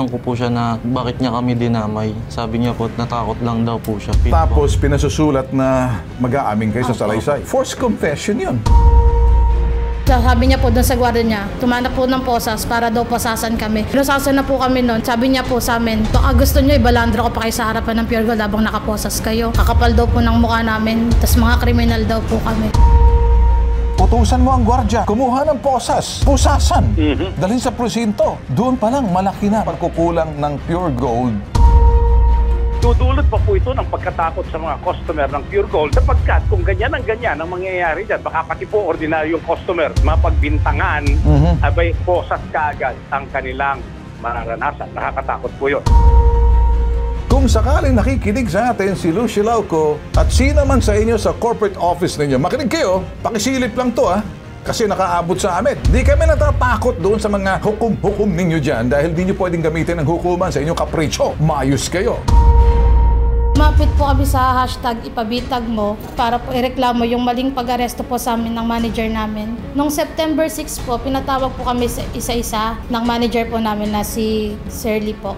Tinanong ko po siya na bakit niya kami dinamay. Sabi niya po, natakot lang daw po siya. Tapos pinasusulat na mag-aamin kayo sa salaysay. Forced confession yun. Sabi niya po doon sa gwardiya niya, tumanap po ng posas para daw posasan kami. Pinusasan na po kami noon. Sabi niya po sa amin, baka gusto niyo ibalandra ko pa kayo sa harapan ng Pure Gold habang nakaposas kayo. Kakapal daw po ng mukha namin, tas mga kriminal daw po kami. Utusan mo ang gwardya, kumuha ng pusasan, dalhin sa presinto. Doon pa lang, malaki na pagkukulang ng Pure Gold. Dudulot pa po ito ng pagkatakot sa mga customer ng Pure Gold sapagkat kung ganyan ang mangyayari dyan, baka pati po ordinaryong customer mapagbintangan, abay posas kaagad ang kanilang mararanasan. Nakakatakot po yun. Kung sakaling nakikinig sa atin si Lucy Lauco at sino man sa inyo sa corporate office ninyo, makinig kayo, pakisilip lang to kasi nakaabot sa amin. Di kami natatakot doon sa mga hukom-hukom ninyo dyan dahil di nyo pwedeng gamitin ang hukuman sa inyong kapritsyo. Mayos kayo. Mapit po kami sa hashtag ipabitag mo para po ireklamo yung maling pag-aresto po sa amin ng manager namin. Noong September 6 po, pinatawag po kami isa-isa ng manager po namin na si Shirley po.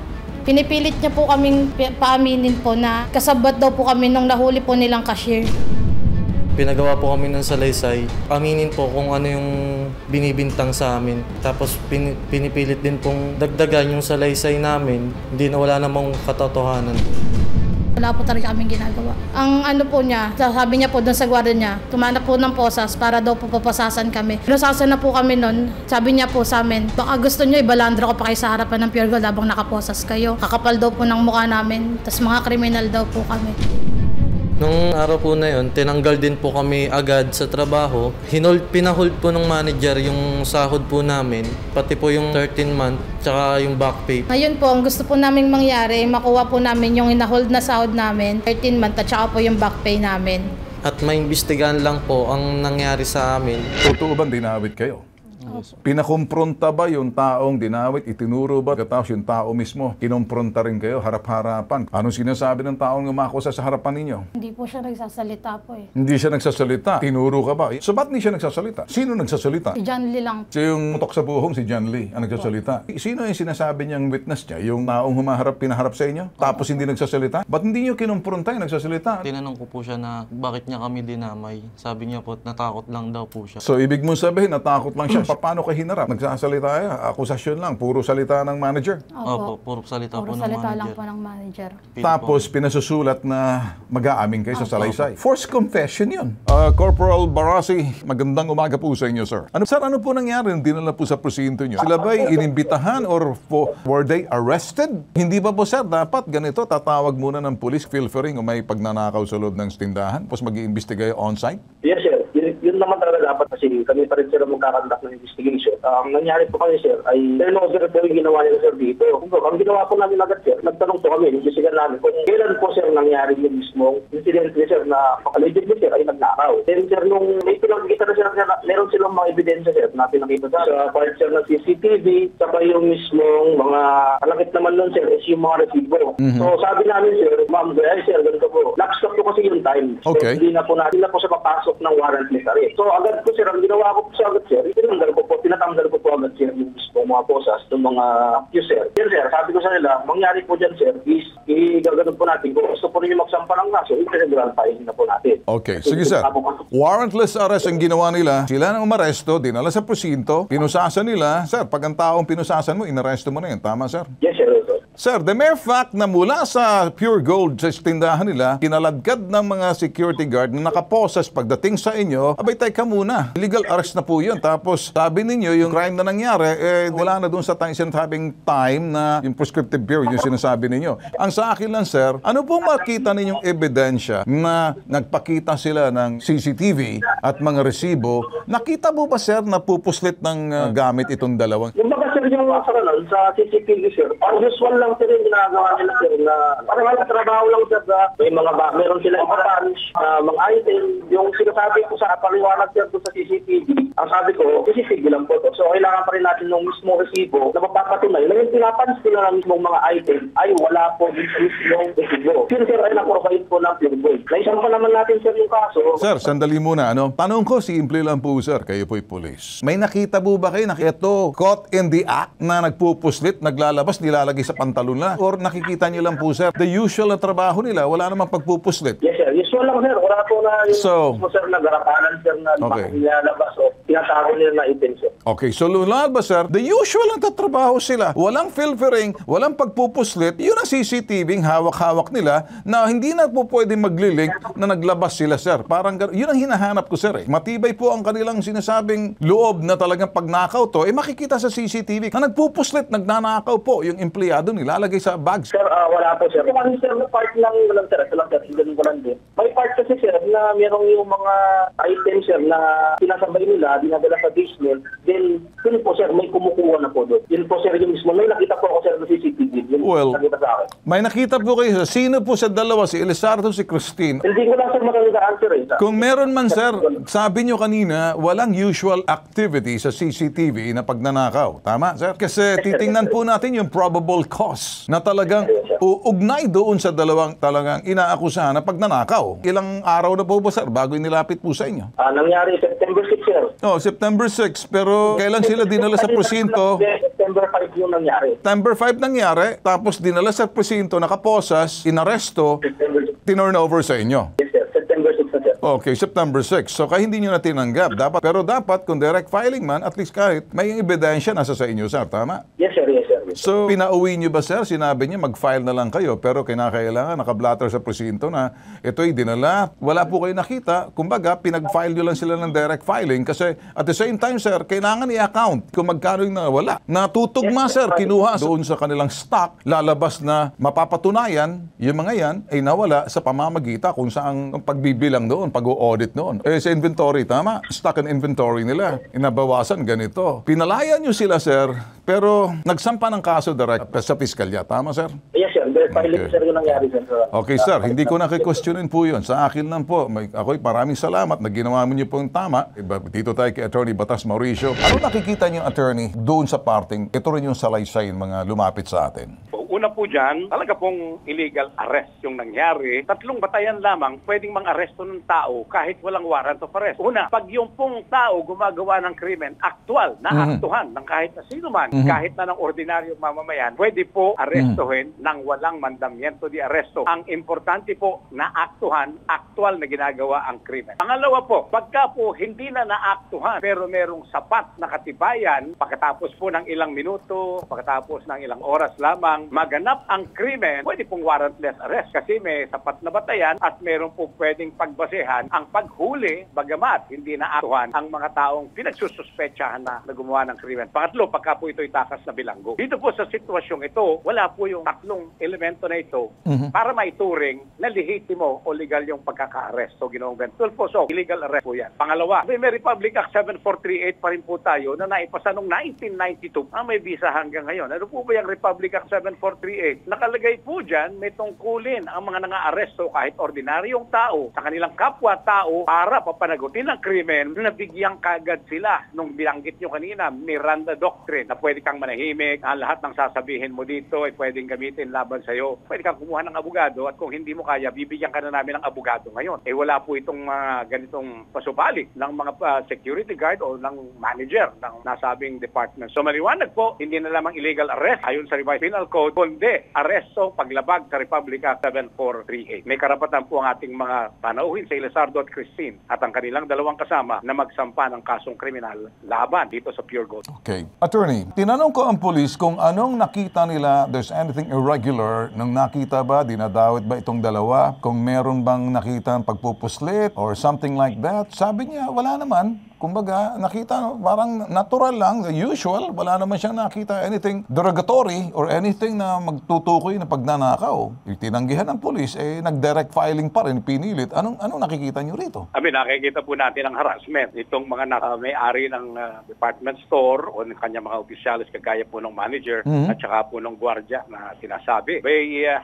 Pinipilit niya po kaming paaminin po na kasabat daw po kami nung nahuli po nilang cashier. Pinagawa po kami ng salaysay. Aminin po kung ano yung binibintang sa amin. Tapos pinipilit din pong dagdagan yung salaysay namin. Hindi na wala namang katotohanan. Wala po talaga kaming ginagawa. Ang ano po niya, sabi niya po doon sa gwardiya niya, tumanap po ng posas para daw po papasasan kami. Pinusasan na po kami noon. Sabi niya po sa amin, baka gusto niyo ibalandra ko pa kayo sa harapan ng Pure Gold habang nakaposas kayo. Kakapal daw po ng mukha namin, tas mga kriminal daw po kami. Nung araw po na yun, tinanggal din po kami agad sa trabaho. Pinahold po ng manager yung sahod po namin, pati po yung 13-month, tsaka yung back pay. Ngayon po, ang gusto po naming mangyari, makuha po namin yung inahold na sahod namin, 13-month, at tsaka po yung back pay namin. At maimbestigahan lang po ang nangyari sa amin. Totoo bang dinawit kayo? Pinakumpronta ba yung taong dinawit? Itinuro ba? Tapos yung tao mismo, kinumpronta rin kayo, harap-harapan. Anong sinasabi ng taong umakusa sa harapan ninyo? Hindi po siya nagsasalita po eh. Hindi siya nagsasalita. Tinuro ka ba? So ba't hindi siya nagsasalita? Sino nagsasalita? Si John Lee lang. So yung mutok sa buhong, si John Lee ang nagsasalita. Sino yung sinasabi niyang witness niya? Yung taong pinaharap sa inyo? Tapos hindi nagsasalita? Ba't hindi niyo kinumpronta yung nagsasalita? Tinanong ko po siya na bakit niya kami dinamay. Sabi niya po, natakot lang daw po siya. So ibig mong sabihin, natakot lang siya. Paano ka hinarap? Nagsasalita yan? Akusasyon lang? Puro salita ng manager? Opo, puro salita po ng salita manager. lang po ng manager. Tapos pinasusulat na mag-aamin kayo sa salaysay. Forced confession yun. Corporal Barasi, magandang umaga po sa inyo, sir. Ano po nangyari? Dinala po sa presinto nyo. Sila ba'y inimbitahan or were they arrested? Hindi ba po, sir, dapat ganito, tatawag muna ng police filtering o may pagnanakaw sa loob ng tindahan? Tapos mag-iimbestiga on-site? Yes, sir. Yun naman talaga dapat kasi kami pa rin sir magkakandak ng investigation. Ang nangyari po kami, sir, ay turnover po yung ginawa nila, sir, dito. Ang ginawa po namin agad, sir, nagtanong po kami, investigan namin kung kailan po, sir, nangyari yung mismong incident, sir, na allegedly, sir, ay nagnakaw. Then, sir, nung may pinakikita na, sir, meron silang mga ebidensya, sir, na pinakita sa part, sir, ng CCTV, saka yung mismong mga kalakit naman nun, sir, is yung mga resibo. So, sabi namin, sir, ma'am, sir, ganito po. Lockstock po kasi yung time. Okay. So, hindi na po siya papasok ng warrantless arrest. So, agad po, sir, ang ginawa ko po sa agad, sir, pinatanggal ko po agad, sir, yung mga posas, yung mga user. Sir, sabi ko sa nila, mangyari po dyan, sir, is igaganon po natin. Kung gusto po rin yung magsampa ng kaso, i-federal filing na po natin. Okay. Sige, sir. Warrantless arrest ang ginawa nila. Sila nang umaresto, dinala sa presinto, pinusasan nila. Sir, pag ang taong pinusasan mo, inaresto mo na yun. Tama, sir? Yes, sir. Sir, the mere fact na mula sa Pure Gold sa tindahan nila, kinaladkad ng mga security guard na nakaposas pagdating sa inyo, abay, teka muna. Illegal arrest na po yun. Tapos, sabi ninyo, yung crime na nangyari, wala na doon sa sinasabing time na yung prescriptive period, yung sinasabi ninyo. Ang sa akin lang, sir, ano pong makita ninyong ebidensya na nagpakita sila ng CCTV at mga resibo? Nakita mo ba, sir, na pupuslit ng gamit itong dalawang? Yung baga, sir, yung sa CCTV, sir, ang usual lang, sir, yung ginagawa nila, sir, na parang trabaho lang, sir, may meron silang ipapunch, mga item, yung sinasabi ko sa paliwanag, sir, sa CCTV, ang sabi ko, CCTV lang po to. So, kailangan pa rin natin ng mismo resibo na mapapatunay na yung pinapansin nila ng mismong mga item ay wala po din sa mismong resibo. Sir, ay na-provide po ng Pure Gold. Naisampa naman natin, sir, yung kaso. Sir, sandali muna, Tanong ko, simple lang po, sir. Kayo po'y police. May nakita po ba kayo na ito, caught in the act na nagpupuslit, naglalabas, nilalagay sa pantalon na? Or nakikita niyo lang po, sir, the usual na trabaho nila, wala namang pagpupuslit? Yes, sir. Usual lang, sir. Wala po na yung sir, na garapalan, sir, na nilalabas o tinatago nila na item, sir. Okay, so lumalabas, sir, the usual lang tatrabaho sila. Walang filtering, walang pagpupuslit. Yun ang CCTV hawak-hawak nila na hindi na po pwede maglilink na naglabas sila, sir. Parang yun ang hinahanap ko, sir. Matibay po ang kanilang sinasabing loob na talagang pagnakaw to, makikita sa CCTV na nagpupuslit, nagnanakaw po yung empleyado nilalagay sa bags. Sir, wala po, sir. Kung sir, na part lang, sir, ito lang, sir, ganun ko lang din. May part kasi, sir, na merong yung mga items, sir, na pinasabay nila, dinadala sa basement, then, yun po, sir, may kumukuha na po doon. Yun po, sir, yung mismo. May nakita po ako, sir, na CCTV. Yun, nakita sa akin. May nakita po kayo, sino po sa dalawa, si Elizardo, si Christine? Hindi ko lang, sir, answer, Kung meron man, sir, sabi nyo kanina, walang usual activity sa CCTV na pagnanakaw. Tama, sir? Kasi titingnan po natin yung probable cause na talagang uugnay doon sa dalawang talagang inaakusahan na pagnanakaw. Ilang araw na po ba, sir, bago inilapit po sa inyo? Nangyari September 6, sir. September 6. Pero kailan sila dinala sa presinto? September 5 yung nangyari. September 5 nangyari, tapos dinala sa presinto, nakaposas, inaresto, tinurn over sa inyo. Yes, sir. September 6 na, sir. Okay, September 6. So kaya hindi nyo na tinanggap. Pero dapat, kung direct filing man, at least kahit may ebidensya nasa sa inyo, sir. Tama? Yes, sir. Yes, sir. So, pinauwi nyo ba, sir? Sinabi niyo mag-file na lang kayo, pero kinakailangan, nakablatter sa presinto na ito'y dinala. Wala po kayo nakita. Kumbaga, pinag-file nyo lang sila ng direct filing kasi at the same time, sir, kailangan i-account kung magkano yung nawala. Natutugma, sir, kinuha doon sa kanilang stock, lalabas na mapapatunayan, yung mga yan ay nawala sa pamamagitan kung saan pagbibilang doon, pag-audit noon. Sa inventory, tama? Stock and inventory nila. Inabawasan ganito. Pinalayan nyo sila, sir, pero nagsampa ng kaso direct sa piskalya. Tama, sir? Yes, sir. Filing, sir, yung nangyari, sir. Okay, sir. Hindi ko na-questionin po yun. Sa akin lang po. Ako'y maraming salamat na ginawa mo niyo po yung tama. Dito tayo kay Attorney Batas Mauricio. Ano nakikita niyo, Attorney, doon sa parting, ito rin yung salaysay mga lumapit sa atin? Una po dyan, talaga pong illegal arrest yung nangyari. 3 batayan lamang pwedeng mang-aresto ng tao kahit walang warrant of arrest. Una, pag yung pong tao gumagawa ng krimen, aktual, naaktuhan ng kahit na sino man, kahit na ng ordinaryong mamamayan, pwede po arestuhin ng walang mandamiento di aresto. Ang importante po, naaktuhan, aktual na ginagawa ang krimen. Pangalawa po, pagka po hindi na naaktuhan, pero merong sapat na katibayan, pagkatapos po ng ilang minuto, pagkatapos ng ilang oras lamang, maganap ang krimen, pwede pong warrantless arrest kasi may sapat na batayan at meron po pwedeng pagbasehan ang paghuli, bagamat hindi naaktuhan ang mga taong pinagsususpetsahan na gumawa ng krimen. Pangatlo, pagka po ito'y takas na bilanggo. Dito po sa sitwasyong ito, wala po yung 3 elemento na ito para maituring na lehitimo o legal yung pagkaka-arrest. So, Ginoong Ben Tulfo, so illegal arrest po yan. Pangalawa, may Republic Act 7438 pa rin po tayo na naipasa noong 1992 ang may visa hanggang ngayon. Ano po ba yung Republic Act 7438? Nakalagay po dyan, may tungkulin ang mga nanga-aresto kahit ordinaryong tao sa kanilang kapwa-tao para papanagutin ang krimen na bigyang kagad sila. Nung bilanggit nyo kanina, Miranda Doctrine na pwede kang manahimik, ang lahat ng sasabihin mo dito ay pwedeng gamitin laban sa'yo. Pwede kang kumuha ng abogado at kung hindi mo kaya, bibigyan ka na namin ng abogado ngayon. Wala po itong ganitong pasubali ng mga security guard o ng manager ng nasabing department. So maliwanag po, hindi na lamang illegal arrest ayon sa revised penal code, kundi aresto paglabag sa Republic Act 7438. May karapatan po ang ating mga panauhin sa Elizardo at Christine at ang kanilang dalawang kasama na magsampa ng kasong kriminal laban dito sa Pure Gold. Okay. Attorney, tinanong ko ang polis kung anong nakita nila, there's anything irregular, nung nakita ba, dinadawit ba itong dalawa, kung meron bang nakita pagpupuslit or something like that. Sabi niya, wala naman. Kumbaga, nakita, parang natural lang, the usual, wala naman siyang nakita anything derogatory or anything na magtutukoy na pagnanakaw. Tinanggihan ng polis, nag-direct filing pa rin, pinilit. Anong nakikita niyo rito? Nakikita po natin ang harassment. Itong mga may-ari ng department store o ng kanyang mga opisyalis kagaya po ng manager at saka po ng gwardiya na sinasabi.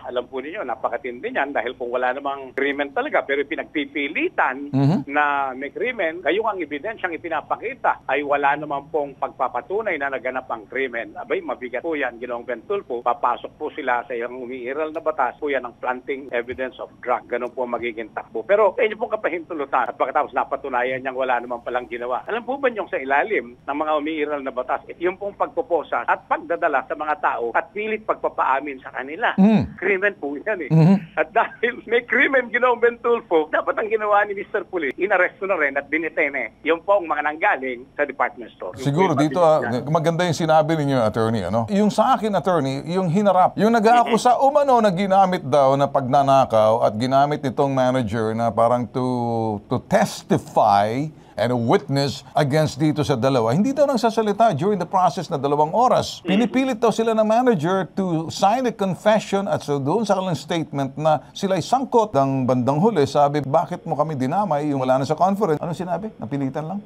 Alam po ninyo, napakatindi niyan dahil kung wala namang krimen talaga pero pinagpipilitan na may krimen, kayo ang ebidensyang kanilang ipinapakita ay wala naman pong pagpapatunay na naganap ang krimen, abay mabigat po yan, Ginoong Ben Tulfo. Papasok po sila sa yung umiiral na batas po yan ng planting evidence of drug. Ganun po magiging takbo. Pero inyo pong kapahintulutan at pagkatapos napatunayan niyang wala naman palang ginawa. Alam po ba niyong sa ilalim ng mga umiiral na batas, yung pong pagpuposa at pagdadala sa mga tao at pilit pagpapaamin sa kanila. Krimen po yan eh. At dahil may krimen, Ginoong Ben Tulfo, dapat ang ginawa ni Mr. Police, inaresto na rin at dinetene yung pong mga nanggaling sa department store. Siguro dito, maganda yung sinabi ninyo, attorney, ano? Yung sa akin, attorney, yung hinarap. Yung nag-aakusa umano na ginamit daw na pagnanakaw at ginamit nitong manager na parang to testify and a witness against dito sa dalawa. Hindi daw nagsasalita during the process na 2 oras. Pinipilit daw sila ng manager to sign a confession at so doon sa kanilang statement na sila'y sangkot. Ang bandang huli, sabi, bakit mo kami dinamay? Yung wala na sa conference. Anong sinabi? Napilitan lang?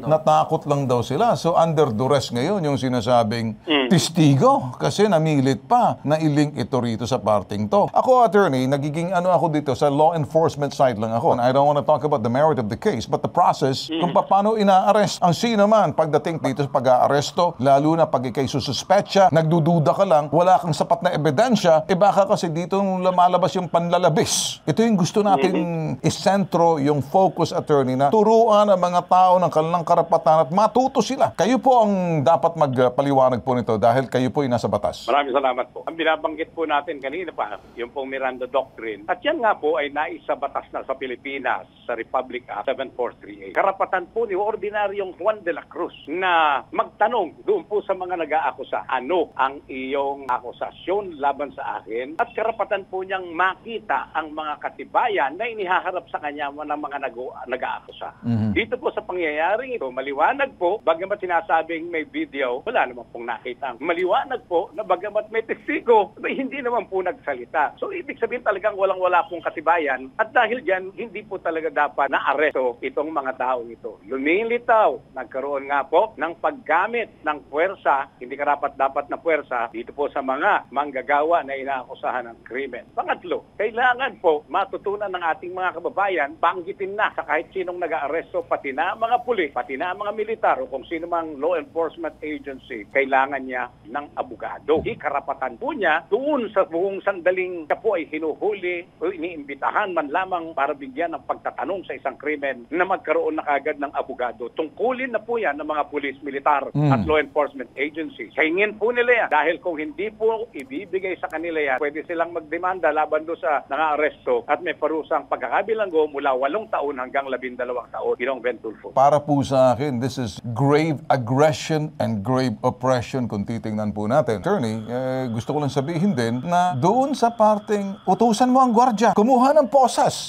Natakot lang daw sila. So under duress ngayon yung sinasabing testigo kasi namilit pa na ilink ito rito sa parting to. Ako, attorney, nagiging ako dito sa law enforcement side lang ako. And I don't want to talk about the merit of the case but the process kung paano ina-arrest ang sino man pagdating dito sa pag-aaresto, lalo na pag ikay sususpetsa, nagdududa ka lang, wala kang sapat na ebidensya, baka kasi dito lumalabas yung panlalabis. Ito yung gusto natin isentro yung focus, attorney, na turuan ang mga tao ng kanilang karapatan at matuto sila. Kayo po ang dapat magpaliwanag po nito dahil kayo po ay nasa batas. Maraming salamat po. Ang binabanggit po natin kanina pa, yung pong Miranda Doctrine, at yan nga po ay naisa batas na sa Pilipinas sa Republic Act 7438. Karapatan po ni Ordinaryong Juan de la Cruz na magtanong doon po sa mga nag-aakusa, ano ang iyong akusasyon laban sa akin, at karapatan po niyang makita ang mga katibayan na inihaharap sa kanya ng mga nag-aakusa. Dito po sa pangyayaring ito, maliwanag po, bagamat sinasabing may video, wala naman pong nakita. Maliwanag po na bagamat may testigo, hindi naman po nagsalita. So ibig sabihin talagang walang-wala pong katibayan at dahil dyan, hindi po talaga dapat na-aresto itong mga taong ito. Lumilitaw, nagkaroon nga po ng paggamit ng puwersa, hindi karapat-dapat na puwersa, dito po sa mga manggagawa na inaakusahan ng krimen. Pangatlo, kailangan po matutunan ng ating mga kababayan, banggitin na sa kahit sinong nag-aaresto, pati na mga pulis, pati na mga militar o kung sino mang law enforcement agency, kailangan niya ng abogado. Di karapatan po niya doon sa buong sandaling siya po ay hinuhuli o iniimbitahan man lamang para bigyan ng pagtatanong sa isang krimen na magkaroon na kagad ng abogado. Tungkulin na po yan ng mga pulis, militar at law enforcement agency. Hingin po nila yan dahil kung hindi po ibibigay sa kanila yan, pwede silang magdemanda laban doon sa nang-aaresto at may parusang pagkakabilanggo mula 8 taon hanggang 12 taon. Ginoong Ben Tulfo. Para po sa akin, this is grave aggression and grave oppression kung titingnan po natin. Attorney, gusto ko lang sabihin din na doon sa parting utusan mo ang gwardya, kumuha ng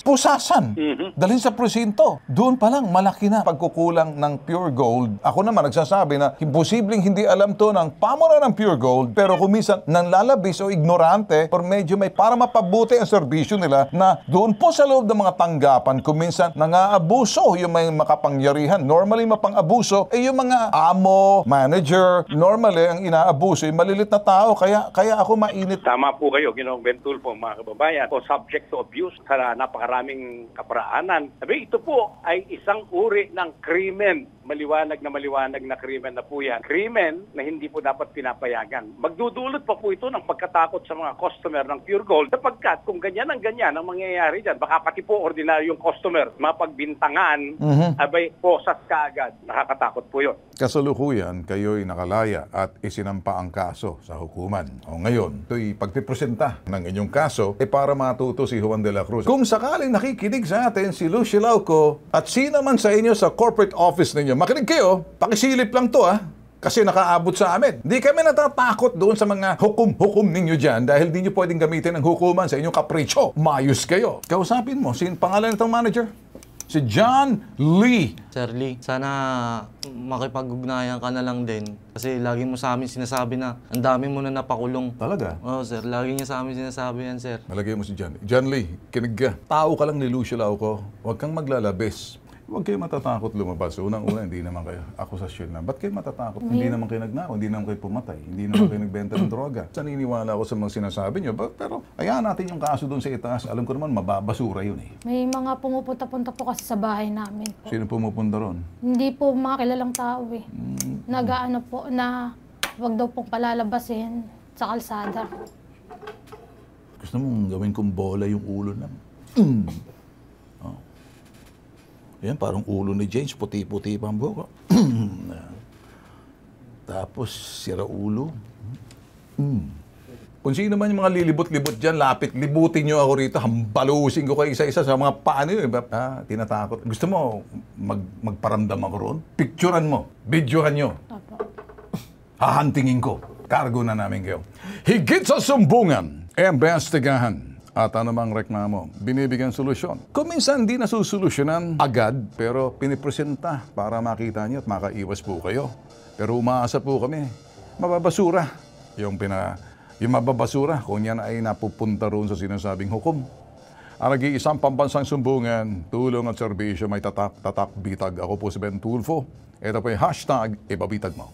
pusasan, dalhin sa presinto. Doon pa lang malaki na pagkukulang ng pure gold. Ako naman nagsasabi na imposibleng hindi alam to ng pamunan ng pure gold, pero kuminsan nang lalabis o ignorante or medyo may para mapabuti ang serbisyo nila na doon po sa loob ng mga tanggapan, kuminsan nangaabuso yung may makapangyarihan. Normally mapang-abuso yung mga amo, manager, normally ang inaabuso yung malilit na tao, kaya ako mainit. Tama po kayo, Ginoong Ben Tulfo, mga kababayan, o subject to abuse sa napakaraming kaparaanan. Sabi, ito po ay isang uri ng krimen. Maliwanag na krimen na po yan. Krimen na hindi po dapat pinapayagan. Magdudulot pa po ito ng pagkatakot sa mga customer ng Pure Gold sapagkat kung ganyan ang mangyayari dyan, baka pati po ordinaryong customer mapagbintangan, abay, posas ka agad. Nakakatakot po yun. Kasalukuyan, kayo'y nakalaya at isinampa ang kaso sa hukuman. O ngayon, ito'y pagpipresenta ng inyong kaso para matuto si Juan de la Cruz. Kung sakaling nakikinig sa atin si Lucy Lauco at sino man sa inyo sa corporate office ninyo, makinig kayo, pakisilip lang to kasi nakaabot sa amin. Hindi kami natatakot doon sa mga hukum ninyo dyan dahil di nyo pwedeng gamitin ang hukuman sa inyong kapritsyo. Mayos kayo. Kausapin mo, pangalan nitong manager? Si John Lee. Sir Lee, sana makipag-ugnayan ka na lang din. Kasi lagi mo sa amin sinasabi na ang dami mo na napakulong. Talaga? Oo, sir. Lagi niya sa amin sinasabi yan, sir. Malagay mo si John. John Lee, kinig ka. Tao ka lang ni Lucy Lauco. Huwag kang maglalabis. Huwag kayo matatakot lumabas. Unang-una, hindi naman kayo akusasyon na. Ba't kayo matatakot? Hindi naman kayo nagnakaw, hindi naman kayo pumatay, hindi naman kayo nagbenta ng droga. Naniniwala ako sa mga sinasabi nyo, pero ayahan natin yung kaso doon sa itaas. Alam ko naman, mababasura yun eh. May mga pumupunta-punta po kasi sa bahay namin po. Sino pumupunta ron? Hindi po mga kilalang tao eh. Nag-ano po na wag daw pong palalabasin sa kalsada. Gusto mong gawin kong bola yung ulo na. Oh. Yan, parang ulo ni James, puti-puti pa ang buhok. Tapos, sira ulo. Kung sino man yung mga lilibot-libot dyan, libutin nyo ako rito, hambalusin ko kayo isa-isa sa mga paano yun. Tinatakot. Gusto mo magparamdam ako roon? Picturean mo, videohan nyo. Opo. Hahantingin ko. Cargo na namin kayo. Higit sa sumbungan, imbestigahan at anumang reklamo, binibigyan solusyon. Kung minsan di nasusolusyonan agad, pero pinipresenta para makita niyo at makaiwas po kayo. Pero umaasa po kami, mababasura. Yung mababasura, kung yan ay napupunta roon sa sinasabing hukom. Ang nag-iisang pambansang sumbungan, tulong at serbisyo may tatak bitag. Ako po si Ben Tulfo. Ito po yung hashtag, ibabitag mo.